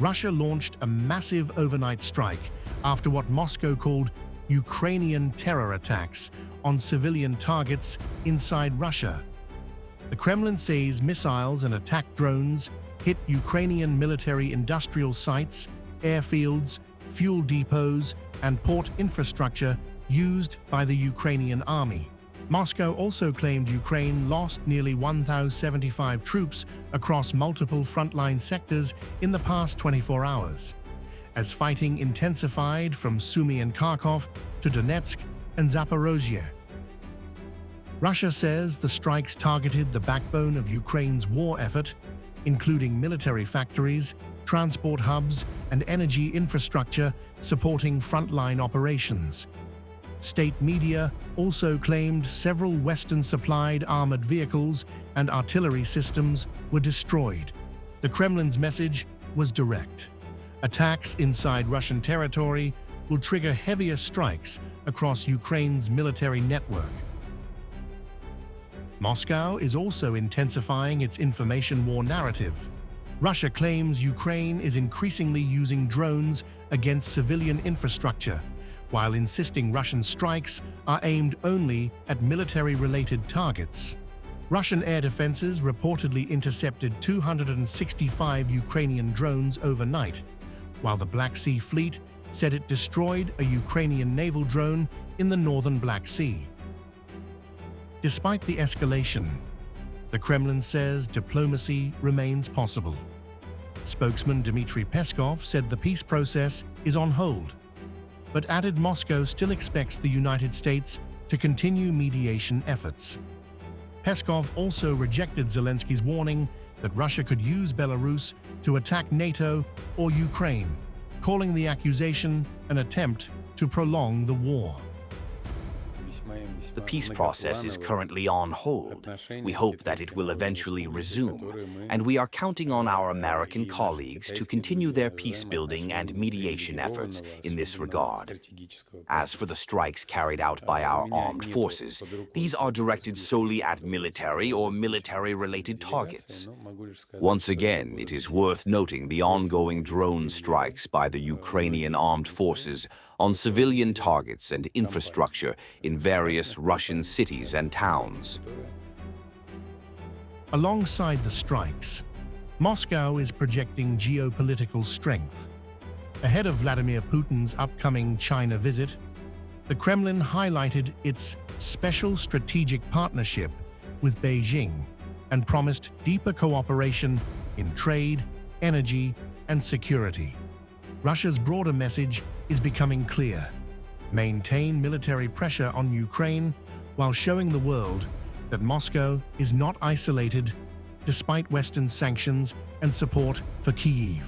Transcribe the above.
Russia launched a massive overnight strike after what Moscow called Ukrainian terror attacks on civilian targets inside Russia. The Kremlin says missiles and attack drones hit Ukrainian military-industrial sites, airfields, fuel depots, and port infrastructure used by the Ukrainian army. Moscow also claimed Ukraine lost nearly 1,075 troops across multiple frontline sectors in the past 24 hours, as fighting intensified from Sumy and Kharkov to Donetsk and Zaporozhye. Russia says the strikes targeted the backbone of Ukraine's war effort, including military factories, transport hubs, and energy infrastructure supporting frontline operations. State media also claimed several Western-supplied armored vehicles and artillery systems were destroyed. The Kremlin's message was direct. Attacks inside Russian territory will trigger heavier strikes across Ukraine's military network. Moscow is also intensifying its information war narrative. Russia claims Ukraine is increasingly using drones against civilian infrastructure, while insisting Russian strikes are aimed only at military-related targets. Russian air defenses reportedly intercepted 265 Ukrainian drones overnight, while the Black Sea Fleet said it destroyed a Ukrainian naval drone in the northern Black Sea. Despite the escalation, the Kremlin says diplomacy remains possible. Spokesman Dmitry Peskov said the peace process is on hold, but added Moscow still expects the United States to continue mediation efforts. Peskov also rejected Zelensky's warning that Russia could use Belarus to attack NATO or Ukraine, calling the accusation an attempt to prolong the war. The peace process is currently on hold. We hope that it will eventually resume, and we are counting on our American colleagues to continue their peace-building and mediation efforts in this regard. As for the strikes carried out by our armed forces, these are directed solely at military or military-related targets. Once again, it is worth noting the ongoing drone strikes by the Ukrainian armed forces on civilian targets and infrastructure in various Russian cities and towns. Alongside the strikes, Moscow is projecting geopolitical strength. Ahead of Vladimir Putin's upcoming China visit, the Kremlin highlighted its special strategic partnership with Beijing and promised deeper cooperation in trade, energy, and security. Russia's broader message is becoming clear: maintain military pressure on Ukraine while showing the world that Moscow is not isolated despite Western sanctions and support for Kyiv.